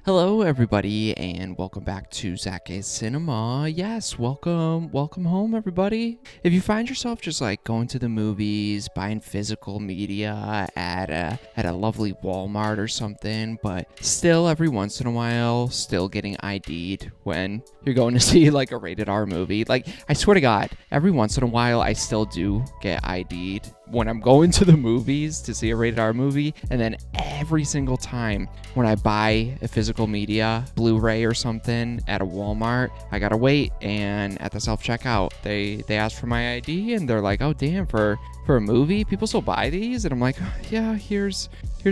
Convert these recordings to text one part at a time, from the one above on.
Hello, everybody, and welcome back to ZakIsCinema. Yes, welcome home, everybody. If you find yourself just like going to the movies, buying physical media at a lovely Walmart or something, but still every once in a while, still getting ID'd when you're going to see like a rated R movie. Like, I swear to God, every once in a while, I still do get ID'd when I'm going to the movies to see a rated R movie, and then every single time when I buy a physical media, Blu-ray or something at a Walmart, I gotta wait, and at the self-checkout, they ask for my ID, and they're like, oh damn, for a movie, people still buy these? And I'm like, yeah, here's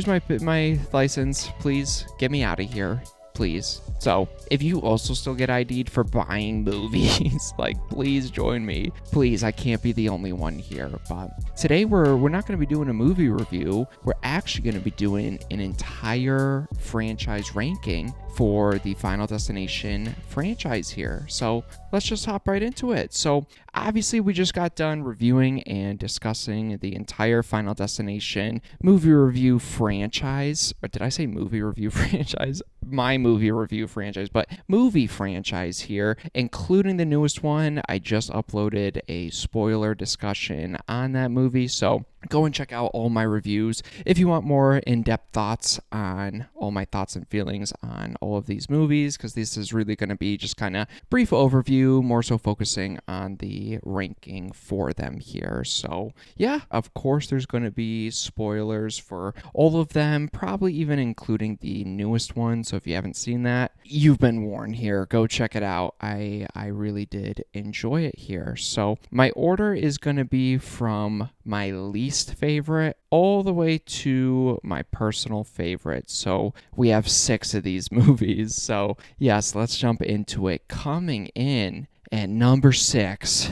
my license, please get me out of here, please. So if you also still get ID'd for buying movies, like, please join me. Please, I can't be the only one here. But today we're not going to be doing a movie review. We're actually going to be doing an entire franchise ranking for the Final Destination franchise here. So let's just hop right into it. So obviously we just got done reviewing and discussing the entire Final Destination movie review franchise. Or did I say movie review franchise? My movie review franchise, but movie franchise here, including the newest one. I just uploaded a spoiler discussion on that movie, so go and check out all my reviews if you want more in-depth thoughts on all my thoughts and feelings on all of these movies, because this is really going to be just kind of brief overview, more so focusing on the ranking for them here. So yeah, of course there's going to be spoilers for all of them, probably even including the newest one. So if you haven't seen that, you've been warned here. Go check it out. I really did enjoy it here. So my order is going to be from my least favorite all the way to my personal favorite. So we have 6 of these movies. So yes, let's jump into it. Coming in at number 6,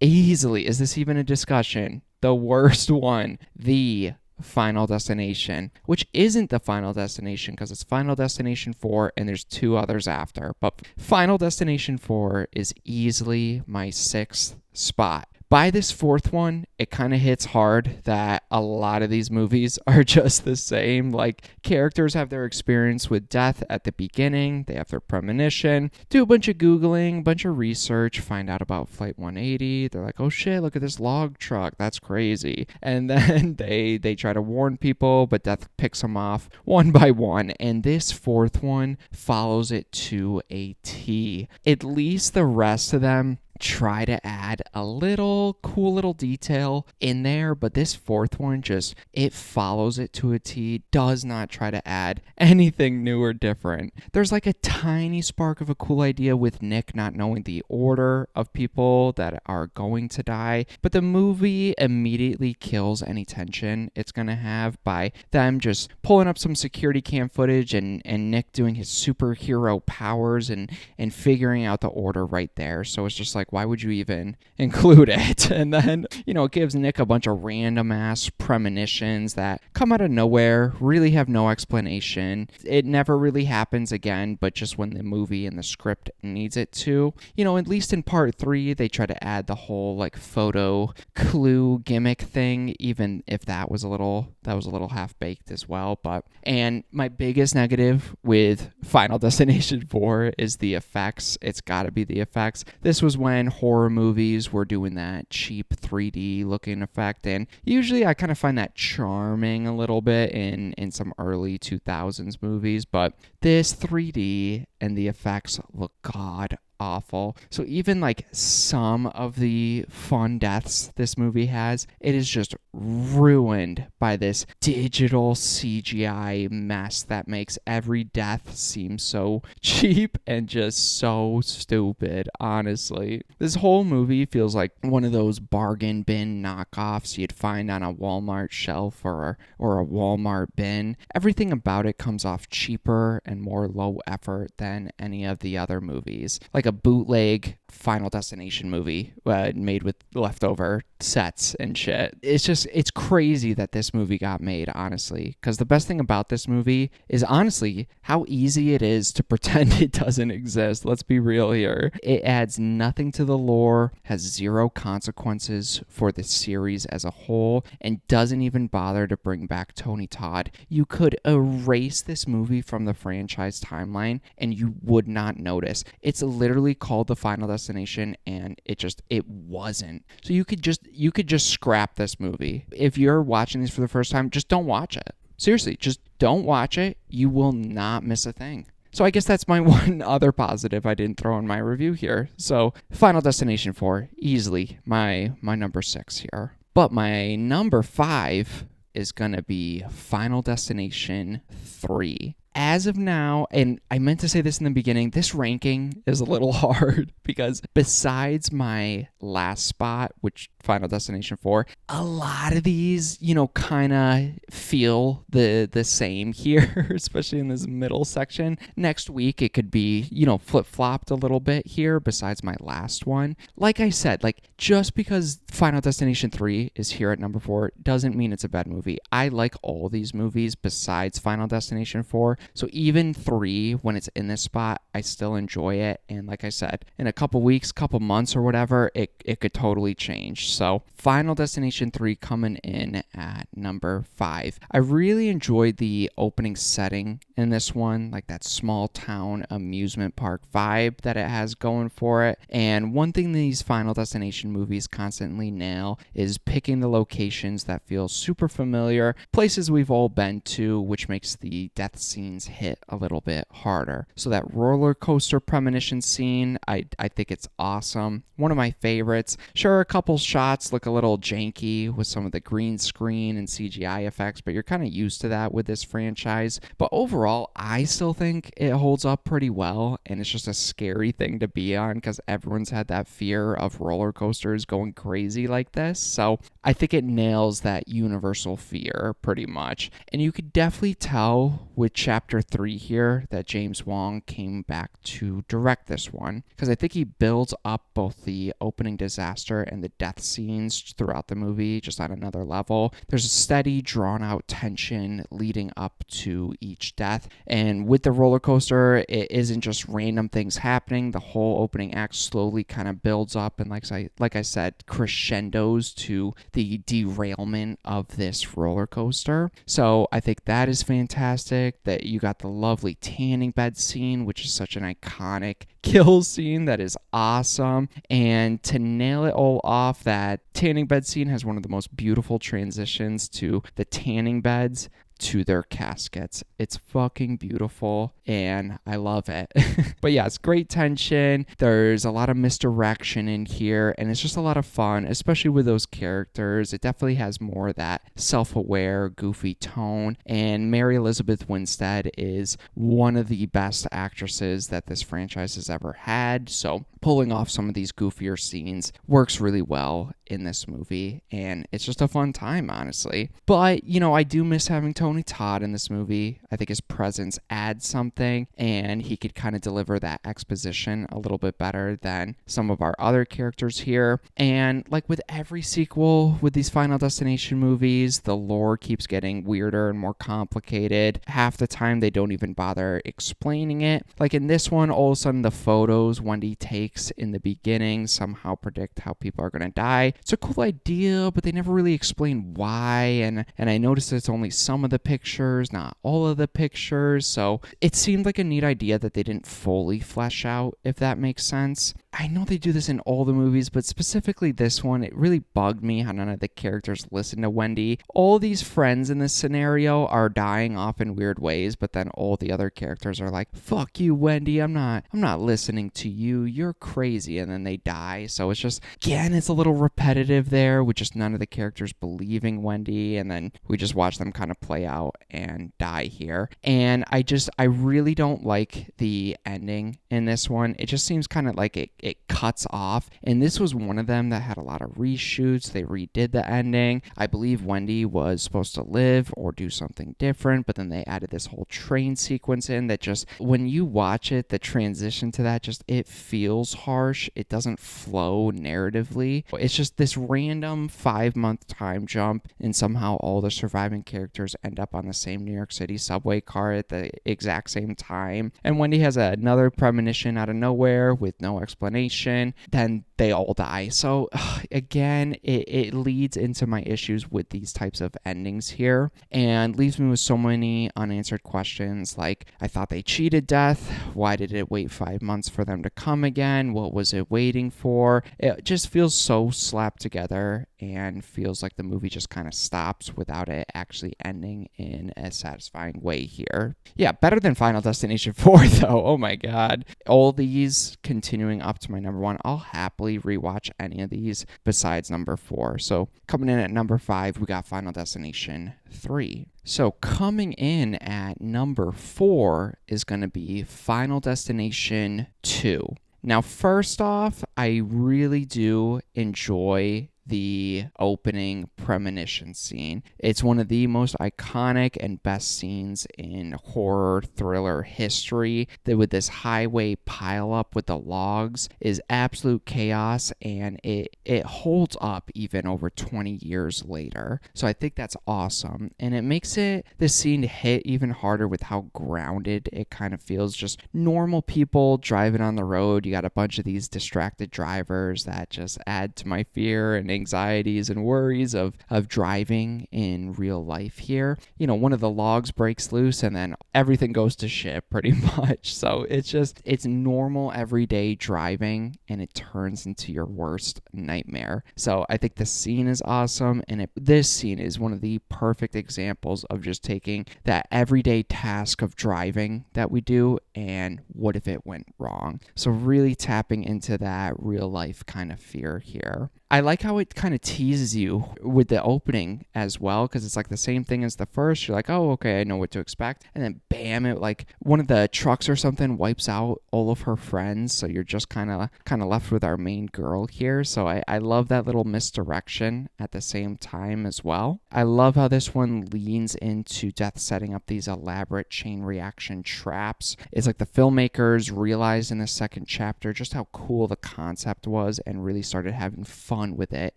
easily, is this even a discussion? The worst one, the Final Destination, which isn't the Final Destination because it's Final Destination 4 and there's 2 others after. But Final Destination 4 is easily my 6th spot. By this 4th one, it kind of hits hard that a lot of these movies are just the same. Like, characters have their experience with death at the beginning, they have their premonition, do a bunch of Googling, a bunch of research, find out about Flight 180. They're like, oh shit, look at this log truck, that's crazy. And then they try to warn people, but death picks them off one by one. And this 4th one follows it to a T. At least the rest of them try to add a little cool little detail in there, but this 4th one just, it follows it to a T, does not try to add anything new or different. There's like a tiny spark of a cool idea with Nick not knowing the order of people that are going to die, but the movie immediately kills any tension it's gonna have by them just pulling up some security cam footage and Nick doing his superhero powers and figuring out the order right there. So it's just like, why would you even include it? And then, it gives Nick a bunch of random ass premonitions that come out of nowhere, really have no explanation. It never really happens again, but just when the movie and the script needs it to. At least in part 3, they try to add the whole like photo clue gimmick thing, even if that was a little half-baked as well. And my biggest negative with Final Destination 4 is the effects. It's gotta be the effects. This was when horror movies were doing that cheap 3D looking effect, and usually I kind of find that charming a little bit in some early 2000s movies, but this 3D and the effects look god awful. So even like some of the fun deaths this movie has, it is just ruined by this digital CGI mess that makes every death seem so cheap and just so stupid, honestly. This whole movie feels like one of those bargain bin knockoffs you'd find on a Walmart shelf or a Walmart bin. Everything about it comes off cheaper and more low effort than any of the other movies. Like a bootleg Final Destination movie made with leftover sets and shit. It's crazy that this movie got made, honestly, because the best thing about this movie is honestly how easy it is to pretend it doesn't exist. Let's be real here. It adds nothing to the lore, has zero consequences for the series as a whole, and doesn't even bother to bring back Tony Todd. You could erase this movie from the franchise timeline and you would not notice. It's literally called The Final Destination, and it wasn't. So you could just scrap this movie. If you're watching this for the first time, just don't watch it. Seriously, just don't watch it. You will not miss a thing. So I guess that's my one other positive I didn't throw in my review here. So Final Destination 4, easily my number 6 here. But my number 5 is going to be Final Destination 3. As of now, and I meant to say this in the beginning, this ranking is a little hard because besides my last spot, which Final Destination 4, a lot of these, kind of feel the same here, especially in this middle section. Next week, it could be, flip-flopped a little bit here besides my last one. Like I said, just because Final Destination 3 is here at number 4 doesn't mean it's a bad movie. I like all these movies besides Final Destination 4. So even 3, when it's in this spot, I still enjoy it. And like I said, in a couple weeks, couple months or whatever, it could totally change. So Final Destination 3 coming in at number 5. I really enjoyed the opening setting in this one, like that small town amusement park vibe that it has going for it. And one thing these Final Destination movies constantly nail is picking the locations that feel super familiar, places we've all been to, which makes the death scenes hit a little bit harder. So that roller coaster premonition scene, I think it's awesome. One of my favorites. Sure, a couple shots look a little janky with some of the green screen and CGI effects, but you're kind of used to that with this franchise. But overall, I still think it holds up pretty well, and it's just a scary thing to be on because everyone's had that fear of roller coasters going crazy like this. So I think it nails that universal fear pretty much. And you could definitely tell with Chapter 3 here that James Wong came back to direct this one, because I think he builds up both the opening disaster and the death scenes throughout the movie just on another level. There's a steady, drawn-out tension leading up to each death, and with the roller coaster, it isn't just random things happening. The whole opening act slowly kind of builds up and, like I said, crescendos to the derailment of this roller coaster. So I think that is fantastic. That you got the lovely tanning bed scene, which is such an iconic kill scene that is awesome. And to nail it all off, that tanning bed scene has one of the most beautiful transitions to the tanning beds to their caskets. It's fucking beautiful and I love it. But yeah, it's great tension. There's a lot of misdirection in here and it's just a lot of fun, especially with those characters. It definitely has more of that self-aware, goofy tone. And Mary Elizabeth Winstead is one of the best actresses that this franchise has ever had. So pulling off some of these goofier scenes works really well in this movie, and it's just a fun time, honestly. But, I do miss having Tony Todd in this movie. I think his presence adds something, and he could kind of deliver that exposition a little bit better than some of our other characters here. And like with every sequel with these Final Destination movies, the lore keeps getting weirder and more complicated. Half the time, they don't even bother explaining it. Like in this one, all of a sudden, the photos Wendy takes in the beginning somehow predict how people are going to die. It's a cool idea, but they never really explain why, and I noticed it's only some of the pictures, not all of the pictures, so it seemed like a neat idea that they didn't fully flesh out, if that makes sense. I know they do this in all the movies, but specifically this one, it really bugged me how none of the characters listen to Wendy. All these friends in this scenario are dying off in weird ways, but then all the other characters are like, fuck you, Wendy, I'm not listening to you, you're crazy, and then they die. So it's just, again, it's a little repetitive there with just none of the characters believing Wendy, and then we just watch them kind of play out and die here. And I really don't like the ending in this one. It just seems kind of like it it cuts off. And this was one of them that had a lot of reshoots. They redid the ending. I believe Wendy was supposed to live or do something different, but then they added this whole train sequence in that just, when you watch it, the transition to that, just, it feels harsh. It doesn't flow narratively. It's just this random 5-month time jump, and somehow all the surviving characters end up on the same New York City subway car at the exact same time. And Wendy has another premonition out of nowhere with no explanation. Then they all die. So again, it leads into my issues with these types of endings here, and leaves me with so many unanswered questions. Like, I thought they cheated death. Why did it wait 5 months for them to come again? What was it waiting for? It just feels so slapped together, and feels like the movie just kind of stops without it actually ending in a satisfying way here. Yeah, better than Final Destination 4 though. Oh my god. All these continuing up to my number 1. I'll happily rewatch any of these besides number 4. So coming in at number 5, we got Final Destination 3. So coming in at number 4 is going to be Final Destination 2. Now, first off, I really do enjoy the opening premonition scene. It's one of the most iconic and best scenes in horror thriller history. That with this highway pileup with the logs is absolute chaos, and it holds up even over 20 years later. So I think that's awesome, and it makes this scene hit even harder with how grounded it kind of feels. Just normal people driving on the road. You got a bunch of these distracted drivers that just add to my fear and anxieties and worries of driving in real life here. You know, one of the logs breaks loose and then everything goes to shit pretty much. So it's normal everyday driving, and it turns into your worst nightmare. So I think the scene is awesome, and this scene is one of the perfect examples of just taking that everyday task of driving that we do and what if it went wrong. So really tapping into that real life kind of fear here. I like how it kind of teases you with the opening as well, because it's like the same thing as the first. You're like, oh, okay, I know what to expect. And then bam, it like one of the trucks or something wipes out all of her friends. So you're just kind of left with our main girl here. So I love that little misdirection at the same time as well. I love how this one leans into Death setting up these elaborate chain reaction traps. It's like the filmmakers realized in the second chapter just how cool the concept was and really started having fun with it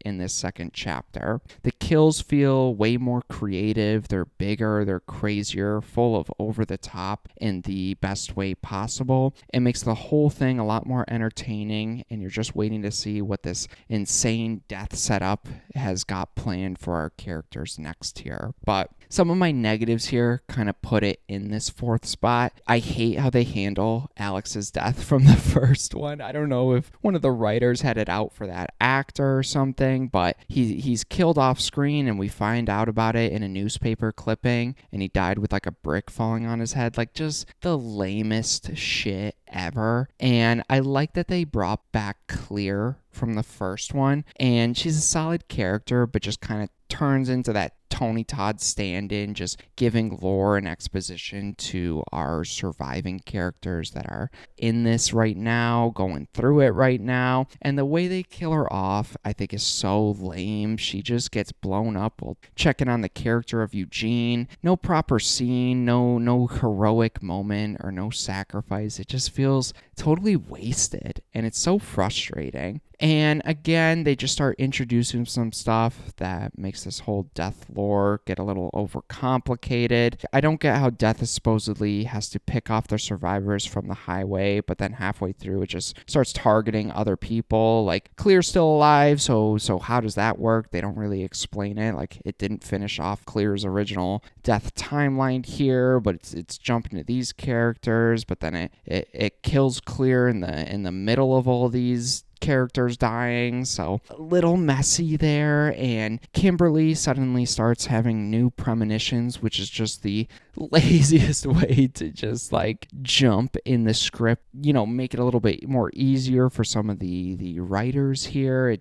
in this second chapter. The kills feel way more creative. They're bigger, they're crazier, full of over the top in the best way possible. It makes the whole thing a lot more entertaining, and you're just waiting to see what this insane death setup has got planned for our characters next here. But some of my negatives here kind of put it in this 4th spot. I hate how they handle Alex's death from the first one. I don't know if one of the writers had it out for that actor or something, but he's killed off screen, and we find out about it in a newspaper clipping, and he died with like a brick falling on his head. Like, just the lamest shit ever. And I like that they brought back Clear from the first one, and she's a solid character, but just kind of turns into that Tony Todd stand-in, just giving lore and exposition to our surviving characters that are in this right now, going through it right now. And the way they kill her off, I think, is so lame. She just gets blown up while checking on the character of Eugene. No proper scene, no heroic moment, or no sacrifice. It just feels totally wasted, and it's so frustrating. And again, they just start introducing some stuff that makes this whole death lore get a little overcomplicated. I don't get how Death supposedly has to pick off their survivors from the highway, but then halfway through it just starts targeting other people. Like, Clear's still alive, so how does that work? They don't really explain it. Like, it didn't finish off Clear's original Death timeline here, but it's jumping to these characters, but then it kills Clear in the middle of all these characters dying, so a little messy there. And Kimberly suddenly starts having new premonitions, which is just the laziest way to just like jump in the script, make it a little bit more easier for some of the writers here.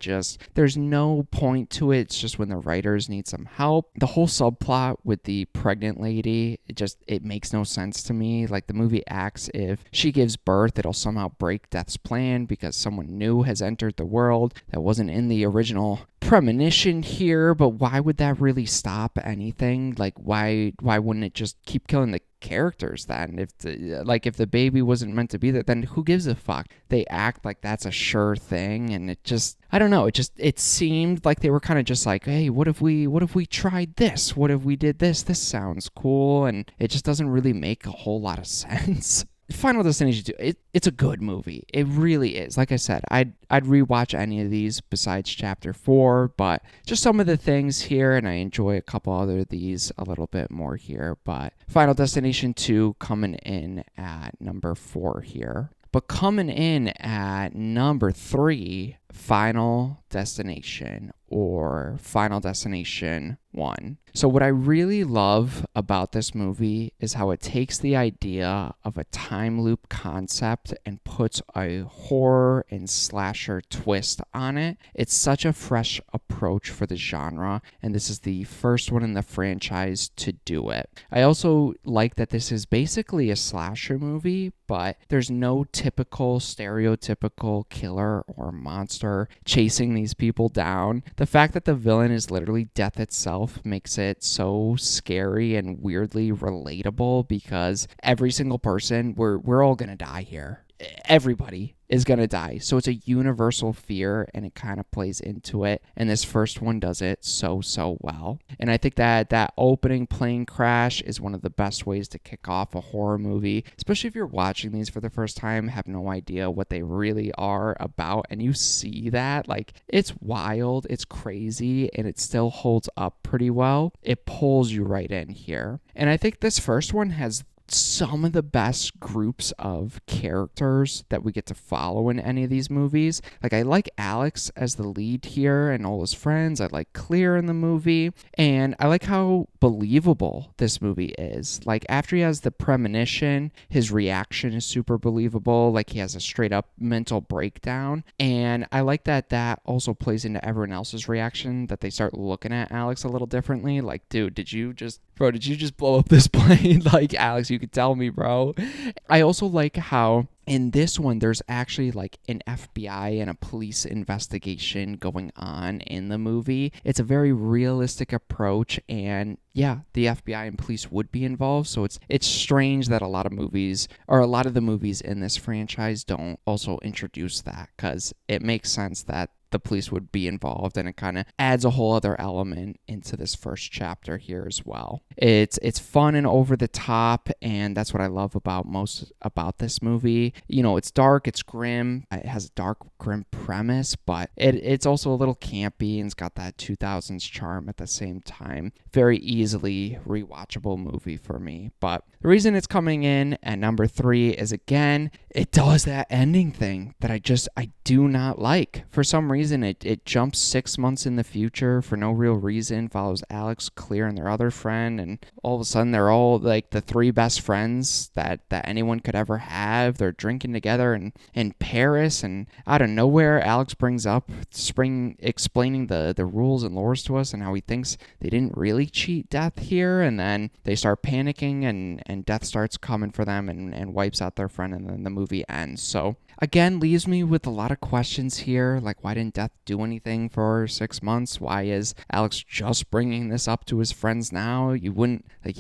There's no point to it. It's just when the writers need some help. The whole subplot with the pregnant lady, it makes no sense to me. Like, the movie acts if she gives birth, it'll somehow break Death's plan because someone new has entered the world that wasn't in the original premonition here. But why would that really stop anything? Like, why wouldn't it just keep killing the characters then? If the baby wasn't meant to be there, then who gives a fuck? They act like that's a sure thing, and I don't know, it seemed like they were kind of just like, hey, what if we tried this? What if we did this? This sounds cool, and it just doesn't really make a whole lot of sense. Final Destination 2, it's a good movie. It really is. Like I said, I'd rewatch any of these besides Chapter 4, but just some of the things here, and I enjoy a couple other of these a little bit more here. But Final Destination 2 coming in at number 4 here. But coming in at number 3, Final Destination, or Final Destination 1. So what I really love about this movie is how it takes the idea of a time loop concept and puts a horror and slasher twist on it. It's such a fresh approach for the genre, and this is the first one in the franchise to do it. I also like that this is basically a slasher movie, but there's no typical stereotypical killer or monster chasing these people down. The fact that the villain is literally death itself makes it so scary and weirdly relatable, because every single person, we're all gonna die here. Everybody is going to die. So it's a universal fear, and it kind of plays into it. And this first one does it so well. And I think that opening plane crash is one of the best ways to kick off a horror movie, especially if you're watching these for the first time, have no idea what they really are about. And you see that, like, it's wild, it's crazy, and it still holds up pretty well. It pulls you right in here. And I think this first one has some of the best groups of characters that we get to follow in any of these movies. Like, I like Alex as the lead here and all his friends. I like Clear in the movie, and I like how believable this movie is. Like, after he has the premonition, his reaction is super believable. Like, he has a straight up mental breakdown, and I like that also plays into everyone else's reaction, that they start looking at Alex a little differently. Like, dude, did you just blow up this plane? Like, Alex, you could tell me, bro. I also like how in this one, there's actually like an FBI and a police investigation going on in the movie. It's a very realistic approach, and yeah, the FBI and police would be involved. So it's strange that a lot of the movies in this franchise don't also introduce that, because it makes sense that the police would be involved, and it kind of adds a whole other element into this first chapter here as well. It's fun and over the top, and that's what I love most about this movie. You know, it's dark, it's grim, it has a dark, grim premise, but it's also a little campy, and it's got that 2000s charm at the same time. Very easily rewatchable movie for me. But the reason it's coming in at number 3 is, again, it does that ending thing that I do not like. For some reason, it jumps 6 months in the future for no real reason, follows Alex, Clear, and their other friend, and all of a sudden they're all like the 3 best friends that anyone could ever have. They're drinking together in Paris, and out of nowhere, Alex brings up explaining the rules and lores to us, and how he thinks they didn't really cheat Death here, and then they start panicking, and Death starts coming for them and wipes out their friend, and then the movie ends. So again, leaves me with a lot of questions here, like, why didn't Death do anything for 6 months? Why is Alex just bringing this up to his friends now? You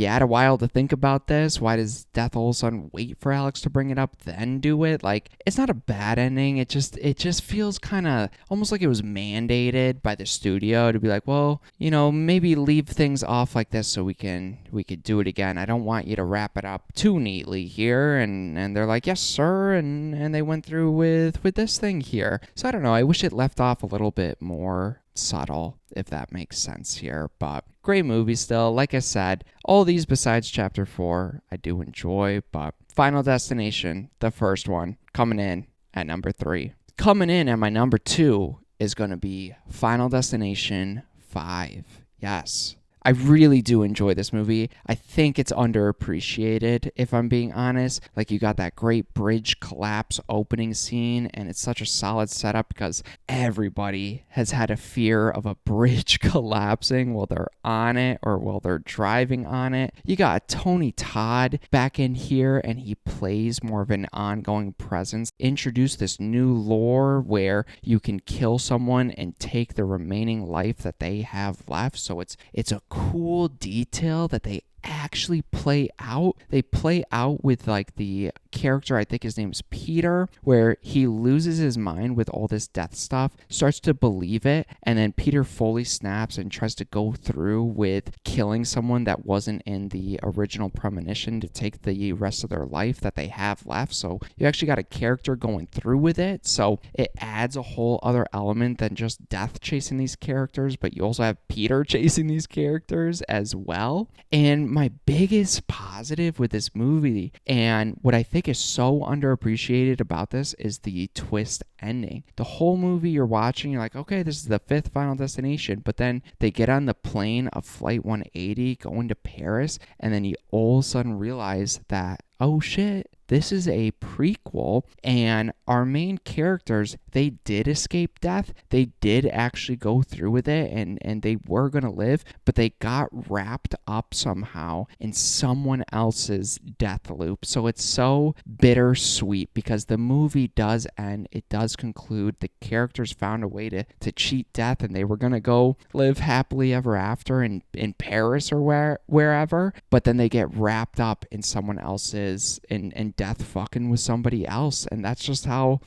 had a while to think about this. Why does Death all of a sudden wait for Alex to bring it up, then do it? Like, it's not a bad ending. It just feels kind of almost like it was mandated by the studio to be like, well, maybe leave things off like this so we could do it again. I don't want you to wrap it up too neatly here. And they're like, yes, sir. And they went through with this thing here. So I don't know. I wish it left off a little bit more subtle, if that makes sense here. But great movie still. Like I said, all these besides Chapter 4 I do enjoy, but Final Destination, the first one, coming in at number 3. Coming in at my number 2 is going to be Final Destination 5. Yes. I really do enjoy this movie. I think it's underappreciated, if I'm being honest. Like, you got that great bridge collapse opening scene, and it's such a solid setup because everybody has had a fear of a bridge collapsing while they're on it or while they're driving on it. You got Tony Todd back in here, and he plays more of an ongoing presence. Introduce this new lore where you can kill someone and take the remaining life that they have left. So it's a cool detail that they actually play out. They play out with like the character, I think his name's Peter, where he loses his mind with all this death stuff, starts to believe it, and then Peter fully snaps and tries to go through with killing someone that wasn't in the original premonition to take the rest of their life that they have left. So you actually got a character going through with it, so it adds a whole other element than just death chasing these characters, but you also have Peter chasing these characters as well. And my biggest positive with this movie, and what I think is so underappreciated about this, is the twist ending. The whole movie you're watching, you're like, okay, this is the 5th Final Destination, but then they get on the plane of Flight 180 going to Paris, and then you all of a sudden realize that, oh shit, this is a prequel, and our main characters, they did escape death. They did actually go through with it, and they were going to live, but they got wrapped up somehow in someone else's death loop. So it's so bittersweet because the movie does end. It does conclude. The characters found a way to cheat death, and they were going to go live happily ever after in Paris or wherever, but then they get wrapped up in someone else's, in death fucking with somebody else, and that's how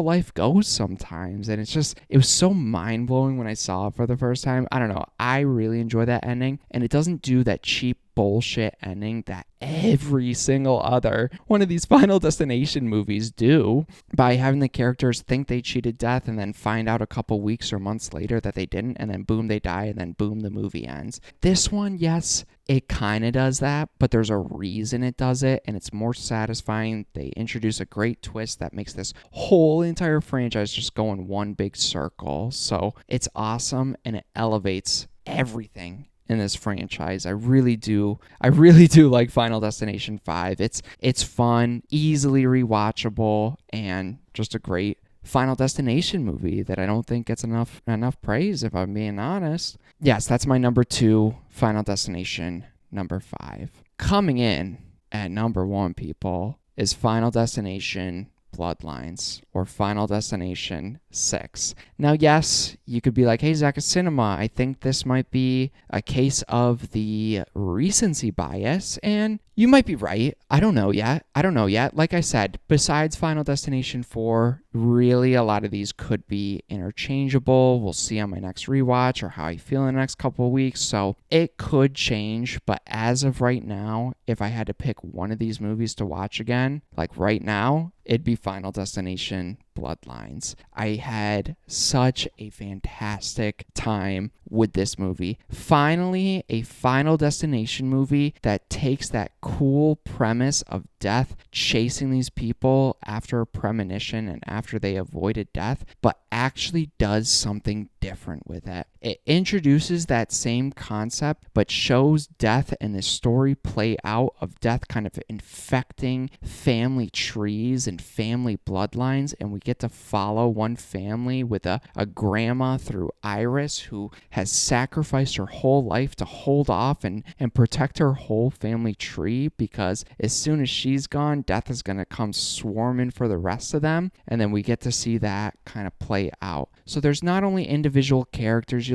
life goes sometimes. And it was so mind-blowing when I saw it for the first time. I don't know, I really enjoy that ending, and it doesn't do that cheap bullshit ending that every single other one of these Final Destination movies do, by having the characters think they cheated death and then find out a couple weeks or months later that they didn't, and then boom, they die, and then boom, the movie ends. This one, yes, it kind of does that, but there's a reason it does it, and it's more satisfying. They introduce a great twist that makes this whole entire franchise just go in one big circle. So it's awesome, and it elevates everything in this franchise. I really do like Final Destination 5. It's fun, easily rewatchable, and just a great Final Destination movie that I don't think gets enough praise, if I'm being honest. Yes, that's my number 2, Final Destination number 5. Coming in at number 1, people, is Final Destination Bloodlines, or Final Destination 6. Now, yes, you could be like, hey, ZakIsCinema, I think this might be a case of the recency bias, and you might be right. I don't know yet. Like I said, besides Final Destination 4, really a lot of these could be interchangeable. We'll see on my next rewatch or how I feel in the next couple of weeks, so it could change. But as of right now, if I had to pick one of these movies to watch again, like right now, it'd be Final Destination Bloodlines. I had such a fantastic time with this movie. Finally, a Final Destination movie that takes that cool premise of death chasing these people after a premonition and after they avoided death, but actually does something different with it. It introduces that same concept, but shows death and the story play out of death kind of infecting family trees and family bloodlines, and we get to follow one family with a grandma through Iris who has sacrificed her whole life to hold off and protect her whole family tree, because as soon as she's gone, death is going to come swarming for the rest of them, and then we get to see that kind of play out. So there's not only individual characters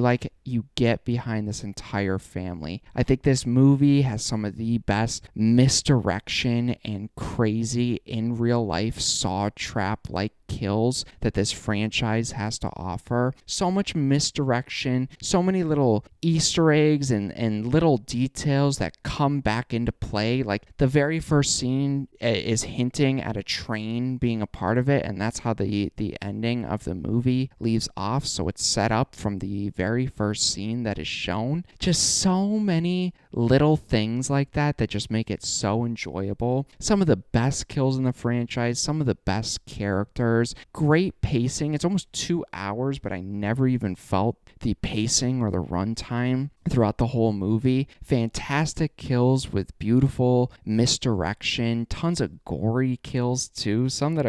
you get behind this entire family. I think this movie has some of the best misdirection and crazy in real life saw trap like kills that this franchise has to offer. So much misdirection, so many little Easter eggs and little details that come back into play. Like the very first scene is hinting at a train being a part of it, and that's how the ending of the movie leaves off. So it's set up from the very first scene that is shown. Just so many little things like that that just make it so enjoyable. Some of the best kills in the franchise, some of the best characters, great pacing. It's almost 2 hours, but I never even felt the pacing or the runtime throughout the whole movie. Fantastic kills with beautiful misdirection, tons of gory kills too, some that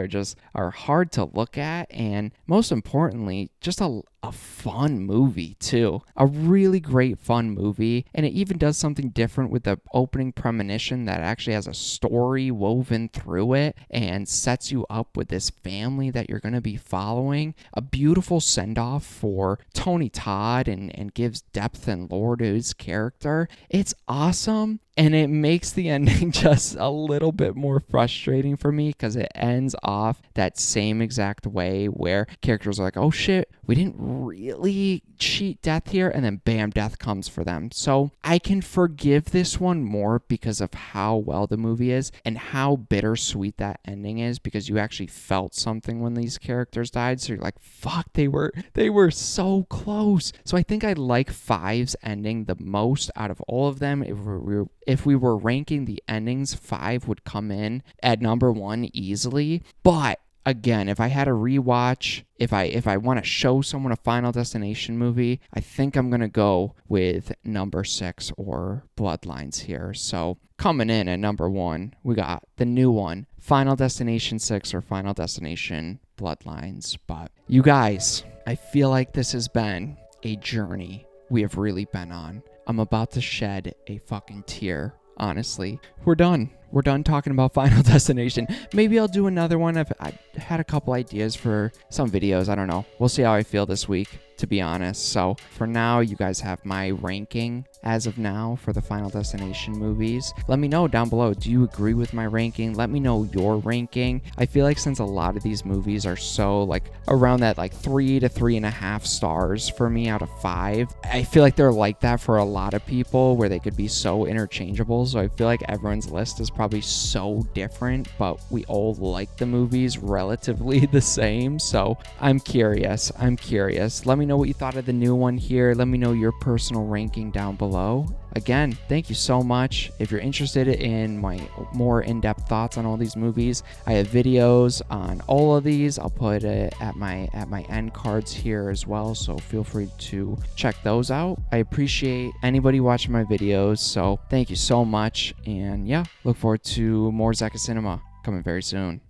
are hard to look at, and most importantly, just a fun movie too. A really great fun movie, and it even does something different with the opening premonition that actually has a story woven through it and sets you up with this family that you're going to be following. A beautiful send-off for Tony Todd and gives depth and lore to his character. It's awesome. And it makes the ending just a little bit more frustrating for me because it ends off that same exact way where characters are like, oh shit, we didn't really cheat death here, and then bam, death comes for them. So I can forgive this one more because of how well the movie is and how bittersweet that ending is, because you actually felt something when these characters died. So you're like, fuck, they were so close. So I think I like 5's ending the most out of all of them. If we were ranking the endings, 5 would come in at number 1 easily. But again, if I had a rewatch, if I want to show someone a Final Destination movie, I think I'm going to go with number 6 or Bloodlines here. So coming in at number 1, we got the new one, Final Destination 6 or Final Destination Bloodlines. But you guys, I feel like this has been a journey we have really been on. I'm about to shed a fucking tear, honestly. We're done talking about Final Destination. Maybe I'll do another one. I had a couple ideas for some videos. I don't know. We'll see how I feel this week, to be honest. So for now, you guys have my ranking as of now for the Final Destination movies. Let me know down below. Do you agree with my ranking? Let me know your ranking. I feel like since a lot of these movies are so like around that like 3 to 3.5 stars for me out of 5, I feel like they're like that for a lot of people where they could be so interchangeable. So I feel like everyone's list is probably so different, but we all like the movies relatively the same. So I'm curious. Let me know what you thought of the new one here. Let me know your personal ranking down below. Again, thank you so much. If you're interested in my more in-depth thoughts on all these movies, I have videos on all of these. I'll put it at my end cards here as well, so feel free to check those out. I appreciate anybody watching my videos, so thank you so much. And yeah, look forward to more ZakIsCinema coming very soon.